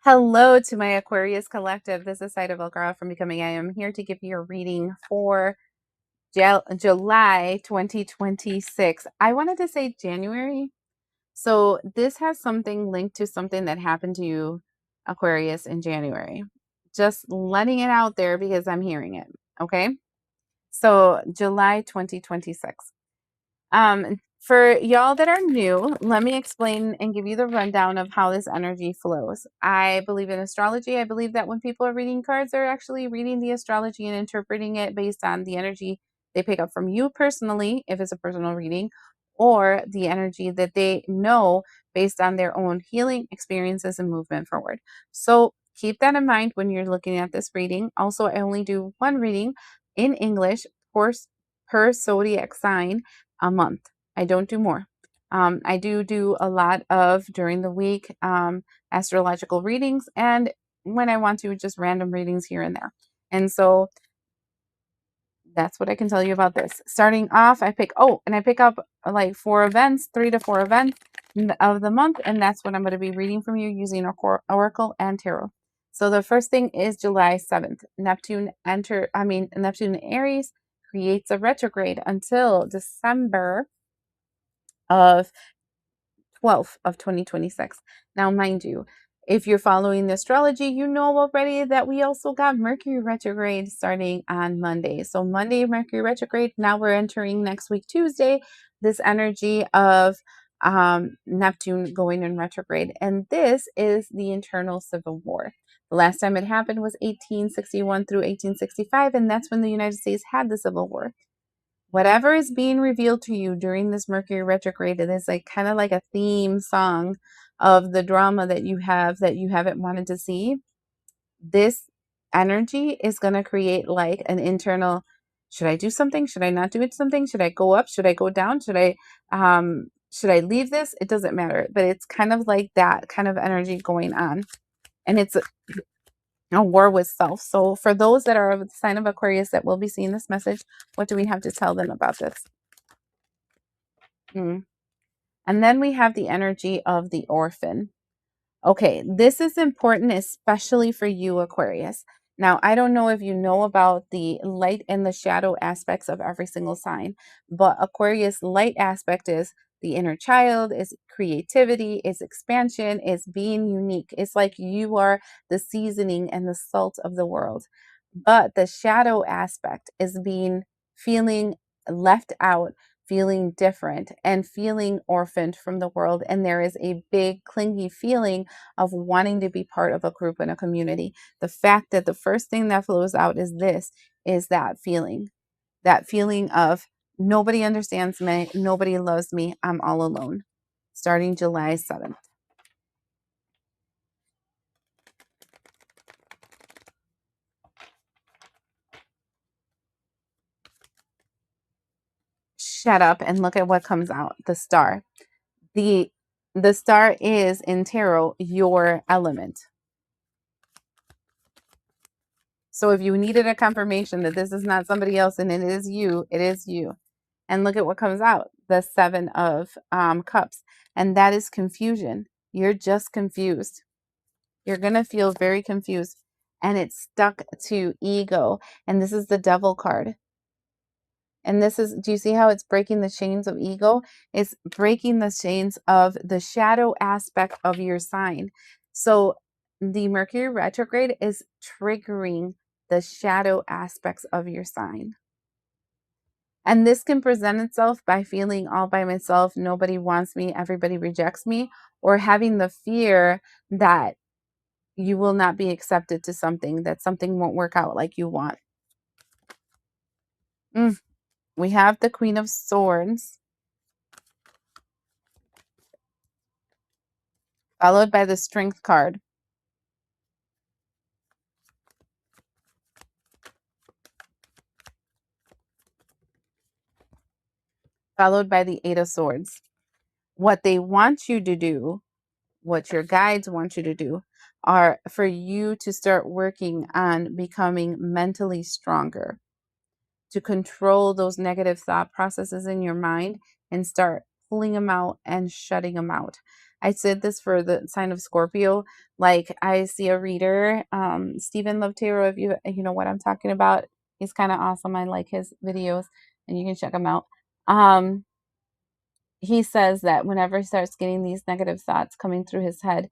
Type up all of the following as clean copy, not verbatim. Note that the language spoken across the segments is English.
Hello to my Aquarius collective. This is Zaida Velgara from Becoming I Am here to give you a reading for July 2026. I wanted to say January. So this has something linked to something that happened to you, Aquarius, in January. Just letting it out there because I'm hearing it. Okay. So July 2026. For y'all that are new, let me explain and give you the rundown of how this energy flows. I believe in astrology. I believe that when people are reading cards, they're actually reading the astrology and interpreting it based on the energy they pick up from you personally, if it's a personal reading, or the energy that they know based on their own healing experiences and movement forward. So keep that in mind when you're looking at this reading. Also, I only do one reading in English per zodiac sign a month. I don't do more. I do a lot of during the week astrological readings, and when I want to, just random readings here and there. And so that's what I can tell you about this. Starting off, I pick up like 3 to 4 events of the month, and that's what I'm going to be reading from you using Oracle and Tarot. So the first thing is July 7th. Neptune in Aries creates a retrograde until December of 12th of 2026. Now, mind you, if you're following the astrology, you know already that we also got Mercury retrograde starting on Monday. So Monday, Mercury retrograde. Now we're entering next week, Tuesday, this energy of Neptune going in retrograde. And this is the internal civil war. The last time it happened was 1861 through 1865, and that's when the United States had the Civil War. Whatever is being revealed to you during this Mercury retrograde, it is like kind of like a theme song of the drama that you haven't wanted to see. This energy is going to create like an internal, should I do something? Should I not do it something? Should I go up? Should I go down? Should I leave this? It doesn't matter. But it's kind of like that kind of energy going on. And it's a war with self. So for those that are of the sign of Aquarius that will be seeing this message, what do we have to tell them about this? Mm. And then we have the energy of the orphan. Okay, this is important, especially for you, Aquarius. Now, I don't know if you know about the light and the shadow aspects of every single sign, but Aquarius light aspect is the inner child, is creativity, is expansion, is being unique. It's like you are the seasoning and the salt of the world. But the shadow aspect is feeling left out, feeling different, and feeling orphaned from the world. And there is a big clingy feeling of wanting to be part of a group and a community. The fact that the first thing that flows out is that feeling of nobody understands me, nobody loves me, I'm all alone. Starting July 7th. Shut up and look at what comes out. The star. The the star is in tarot your element. So if you needed a confirmation that this is not somebody else and it is you, it is you. And look at what comes out, the 7 of cups. And that is confusion. You're just confused. You're going to feel very confused. And it's stuck to ego. And this is the devil card. And this is, do you see how it's breaking the chains of ego? It's breaking the chains of the shadow aspect of your sign. So the Mercury retrograde is triggering the shadow aspects of your sign. And this can present itself by feeling all by myself, nobody wants me, everybody rejects me, or having the fear that you will not be accepted to something, that something won't work out like you want. We have the Queen of Swords, followed by the Strength card. Followed by the Eight of Swords. What they want you to do, what your guides want you to do, are for you to start working on becoming mentally stronger, to control those negative thought processes in your mind and start pulling them out and shutting them out. I said this for the sign of Scorpio. Like I see a reader, Stephen Love Tarot, if you know what I'm talking about. He's kind of awesome. I like his videos and you can check him out. He says that whenever he starts getting these negative thoughts coming through his head,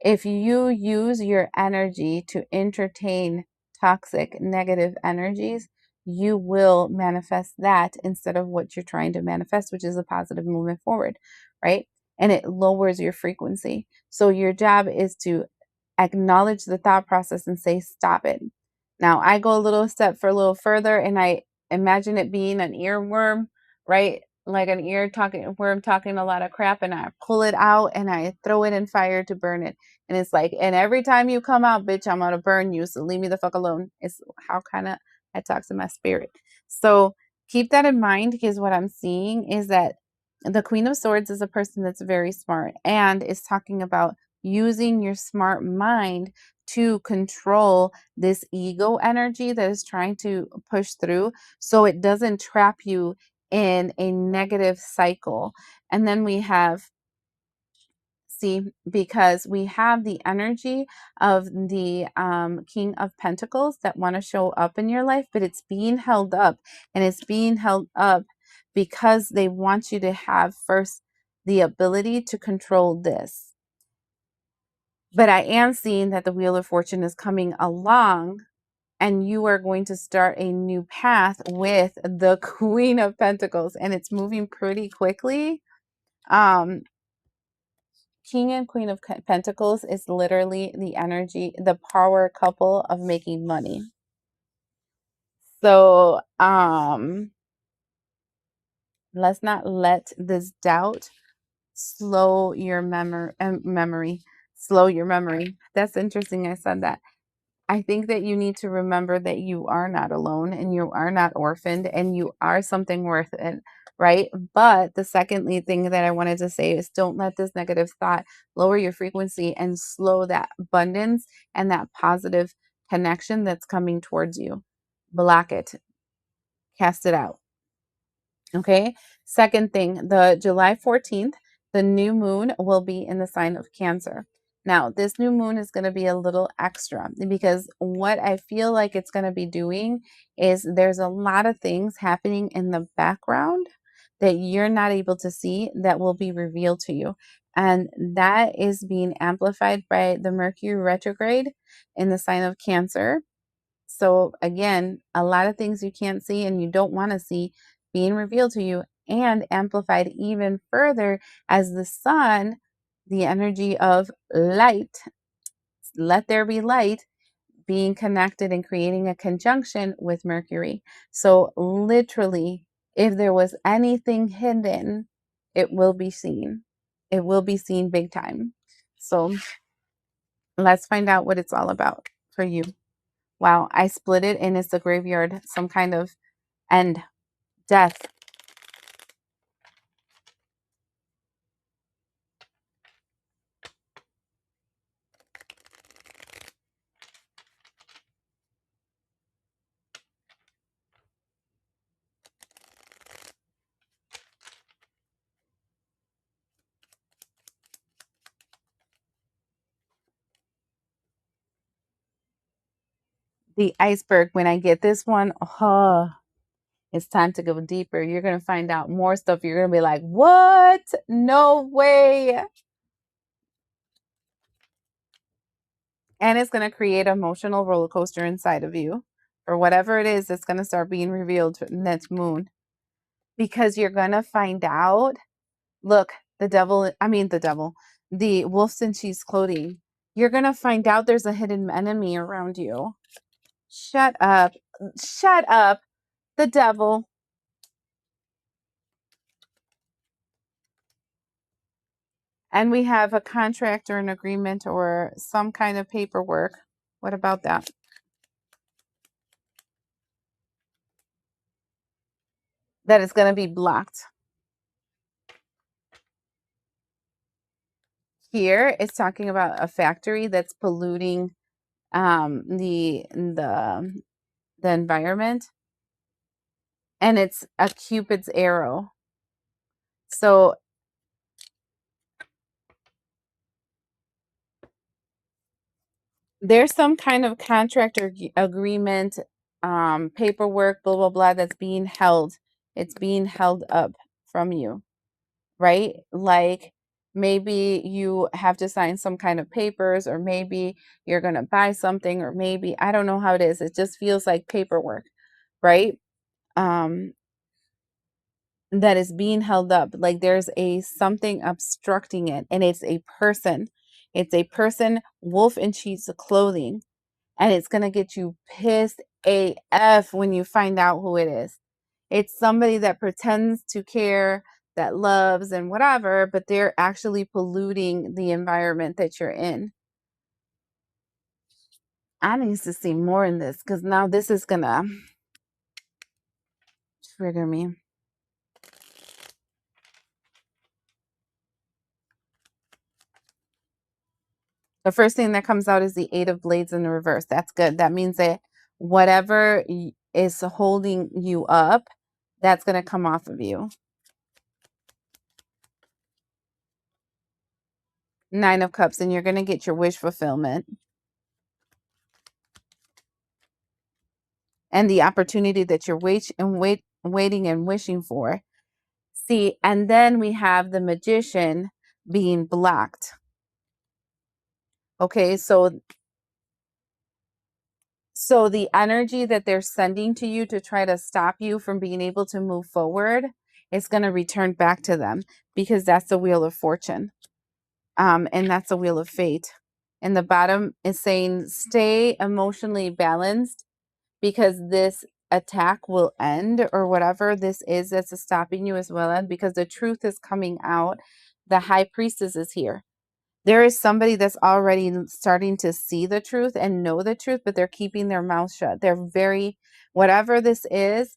if you use your energy to entertain toxic, negative energies, you will manifest that instead of what you're trying to manifest, which is a positive movement forward, right? And it lowers your frequency. So your job is to acknowledge the thought process and say, stop it. Now, I go a little step for a little further and I imagine it being an earworm, right? Like an ear talking worm talking a lot of crap, and I pull it out and I throw it in fire to burn it. And it's like, and every time you come out, bitch, I'm gonna burn you. So leave me the fuck alone. It's how kind of I talk to my spirit. So keep that in mind, because what I'm seeing is that the Queen of Swords is a person that's very smart and is talking about using your smart mind to control this ego energy that is trying to push through so it doesn't trap you in a negative cycle. And then we have, see, because we have the energy of the King of Pentacles that want to show up in your life, but it's being held up, and it's being held up because they want you to have first the ability to control this. But I am seeing that the Wheel of Fortune is coming along and you are going to start a new path with the Queen of Pentacles, and it's moving pretty quickly. King and Queen of Pentacles is literally the energy, the power couple of making money. So, let's not let this doubt slow your memory. Slow your memory. That's interesting. I said that. I think that you need to remember that you are not alone and you are not orphaned and you are something worth it, right? But the secondly thing that I wanted to say is don't let this negative thought lower your frequency and slow that abundance and that positive connection that's coming towards you. Block it, cast it out. Okay. Second thing, the July 14th, the new moon will be in the sign of Cancer. Now, this new moon is going to be a little extra because what I feel like it's going to be doing is there's a lot of things happening in the background that you're not able to see that will be revealed to you. And that is being amplified by the Mercury retrograde in the sign of Cancer. So again, a lot of things you can't see and you don't want to see being revealed to you, and amplified even further as the sun, the energy of light, let there be light, being connected and creating a conjunction with Mercury. So literally, if there was anything hidden, it will be seen. It will be seen big time. So let's find out what it's all about for you. Wow, I split it and it's the graveyard, some kind of end, death. The iceberg, when I get this one, oh, it's time to go deeper. You're going to find out more stuff. You're going to be like, what? No way. And it's going to create an emotional roller coaster inside of you, or whatever it is that's going to start being revealed next moon, because you're going to find out. Look, the wolves in sheep's clothing. You're going to find out there's a hidden enemy around you. Shut up. Shut up. The devil. And we have a contract or an agreement or some kind of paperwork. What about that? That is going to be blocked. Here it's talking about a factory that's polluting the environment, and it's a Cupid's arrow. So There's some kind of contract or agreement, paperwork, blah, blah, blah, that's being held. It's being held up from you, right? Like maybe you have to sign some kind of papers, or maybe you're going to buy something, or maybe, I don't know how it is. It just feels like paperwork, right? Um, that is being held up. Like there's a something obstructing it, and it's a person. It's a person, wolf in sheets of clothing, and it's going to get you pissed AF when you find out who it is. It's somebody that pretends to care, that loves and whatever, but they're actually polluting the environment that you're in. I need to see more in this, because now this is going to trigger me. The first thing that comes out is the Eight of Blades in the reverse. That's good. That means that whatever is holding you up, that's going to come off of you. Nine of Cups, and you're going to get your wish fulfillment. And the opportunity that you're waiting and wishing for. See, and then we have the Magician being blocked. Okay, so the energy that they're sending to you to try to stop you from being able to move forward is going to return back to them, because that's the Wheel of Fortune. And that's the Wheel of Fate. And the bottom is saying stay emotionally balanced, because this attack will end, or whatever this is that's stopping you as well, because the truth is coming out. The High Priestess is here. There is somebody that's already starting to see the truth and know the truth, but they're keeping their mouth shut. They're very, whatever this is,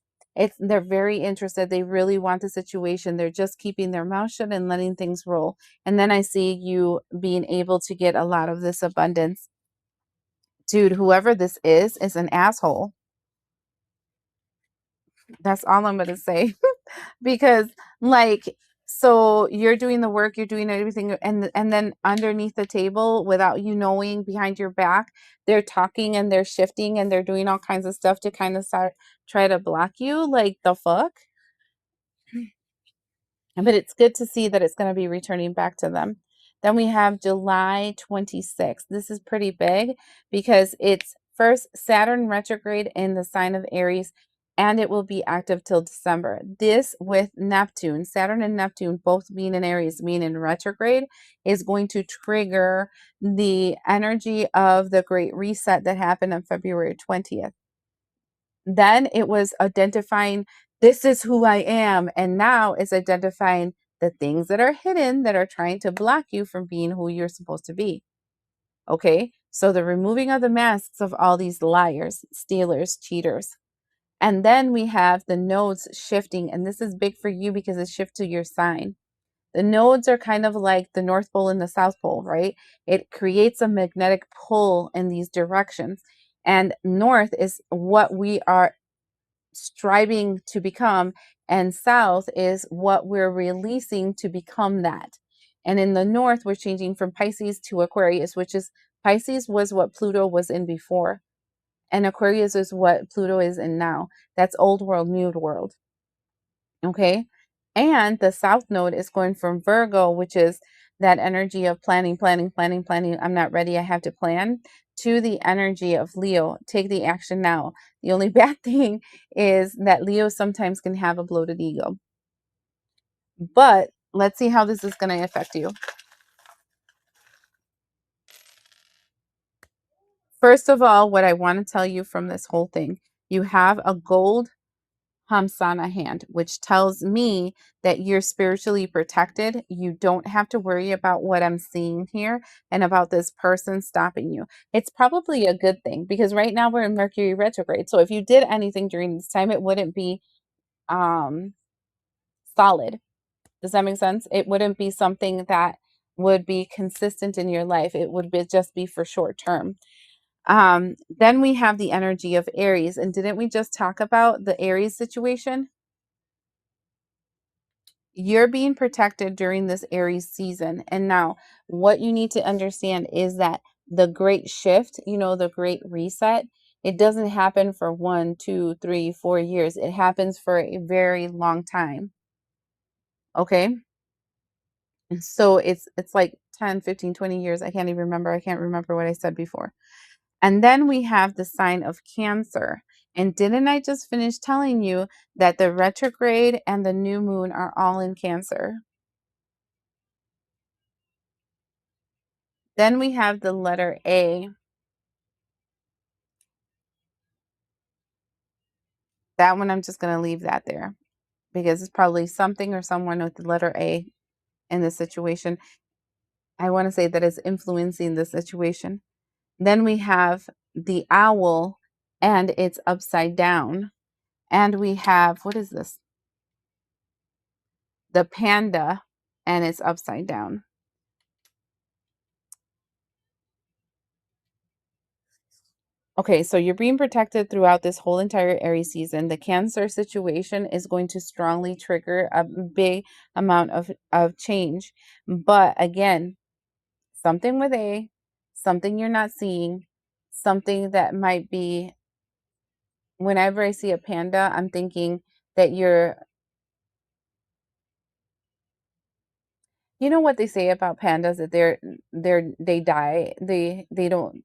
they're very interested. They really want the situation. They're just keeping their mouth shut and letting things roll. And then I see you being able to get a lot of this abundance. Dude, whoever this is an asshole. That's all I'm going to say. Because, like, so you're doing the work, you're doing everything, and then underneath the table, without you knowing, behind your back, they're talking and they're shifting and they're doing all kinds of stuff to kind of try to block you. Like, the fuck? But it's good to see that it's going to be returning back to them. Then we have July 26th. This is pretty big, because it's first Saturn retrograde in the sign of Aries, and it will be active till December. This with Neptune, Saturn and Neptune both being in Aries, being in retrograde, is going to trigger the energy of the Great Reset that happened on February 20th. Then it was identifying, this is who I am. And now it's identifying the things that are hidden that are trying to block you from being who you're supposed to be. Okay. So the removing of the masks of all these liars, stealers, cheaters. And then we have the nodes shifting. And this is big for you because it shifts to your sign. The nodes are kind of like the North Pole and the South Pole, right? It creates a magnetic pull in these directions. And north is what we are striving to become, and south is what we're releasing to become that. And in the north, we're changing from Pisces to Aquarius, which is, Pisces was what Pluto was in before, and Aquarius is what Pluto is in now. That's old world, new world. Okay. And the south node is going from Virgo, which is that energy of planning, planning, planning, planning. I'm not ready, I have to plan, to the energy of Leo. Take the action now. The only bad thing is that Leo sometimes can have a bloated ego. But let's see how this is going to affect you. First of all, what I want to tell you from this whole thing, you have a gold Hamsana hand, which tells me that you're spiritually protected. You don't have to worry about what I'm seeing here and about this person stopping you. It's probably a good thing, because right now we're in Mercury retrograde. So if you did anything during this time, it wouldn't be solid. Does that make sense? It wouldn't be something that would be consistent in your life. It would just be for short term. Then we have the energy of Aries. And didn't we just talk about the Aries situation? You're being protected during this Aries season. And now what you need to understand is that the great shift, the great reset, it doesn't happen for 1, 2, 3, 4 years. It happens for a very long time. Okay. And so it's like 10, 15, 20 years. I can't even remember. I can't remember what I said before. And then we have the sign of Cancer. And didn't I just finish telling you that the retrograde and the new moon are all in Cancer? Then we have the letter A. That one, I'm just going to leave that there because it's probably something or someone with the letter A in this situation. I want to say that is influencing the situation. Then we have the owl and it's upside down. And we have, what is this? The panda and it's upside down. Okay, so you're being protected throughout this whole entire Aries season. The Cancer situation is going to strongly trigger a big amount of change. But again, something with A, something you're not seeing, something that might be, whenever I see a panda, I'm thinking that you know what they say about pandas, that they die. They don't,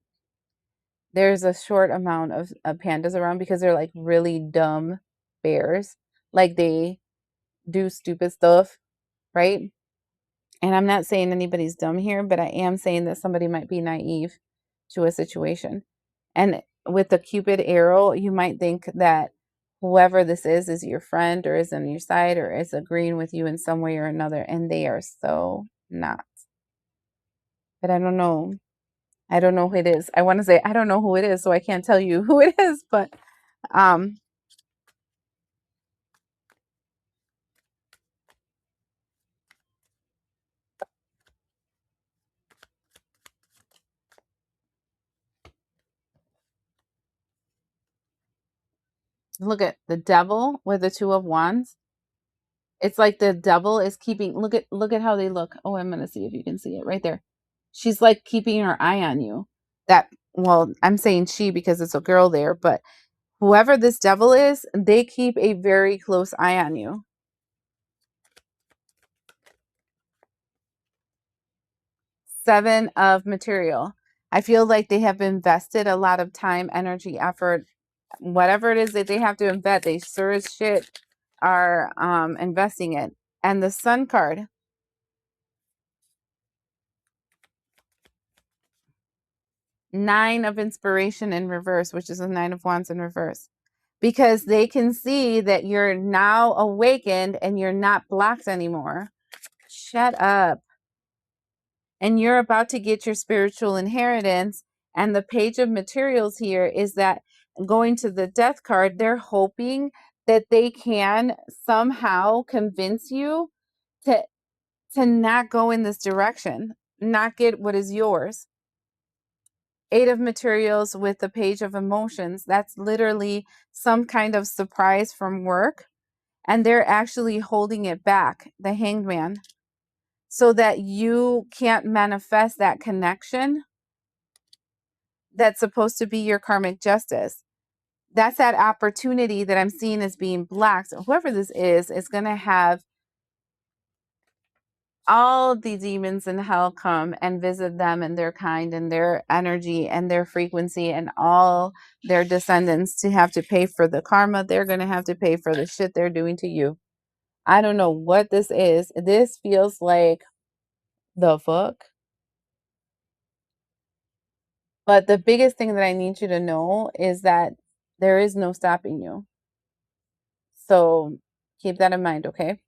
there's a short amount of pandas around because they're like really dumb bears. Like they do stupid stuff, right? And I'm not saying anybody's dumb here, but I am saying that somebody might be naive to a situation. And with the Cupid arrow, you might think that whoever this is your friend or is on your side or is agreeing with you in some way or another. And they are so not. But I don't know. I don't know who it is. I want to say I don't know who it is, so I can't tell you who it is, but um look at the devil with the 2 of Wands. It's like the devil is keeping, look at how they look. Oh, I'm gonna see if you can see it right there. She's like keeping her eye on you. That, well, I'm saying she because it's a girl there, but whoever this devil is, they keep a very close eye on you. 7 of material. I feel like they have invested a lot of time, energy, effort, whatever it is that they have to invest. They sure as shit are investing it. And the Sun card, 9 of inspiration in reverse, which is a 9 of Wands in reverse, because they can see that you're now awakened and you're not blocked anymore. Shut up. And you're about to get your spiritual inheritance. And the Page of Materials here is that, going to the Death card, they're hoping that they can somehow convince you to not go in this direction, not get what is yours. 8 of Materials with the Page of Emotions. That's literally some kind of surprise from work. And they're actually holding it back, the Hanged Man, so that you can't manifest that connection that's supposed to be your karmic justice. That's that opportunity that I'm seeing as being blocked. So whoever this is going to have all the demons in hell come and visit them and their kind and their energy and their frequency and all their descendants to have to pay for the karma. They're going to have to pay for the shit they're doing to you. I don't know what this is. This feels like the fuck. But the biggest thing that I need you to know is that there is no stopping you. So keep that in mind, okay?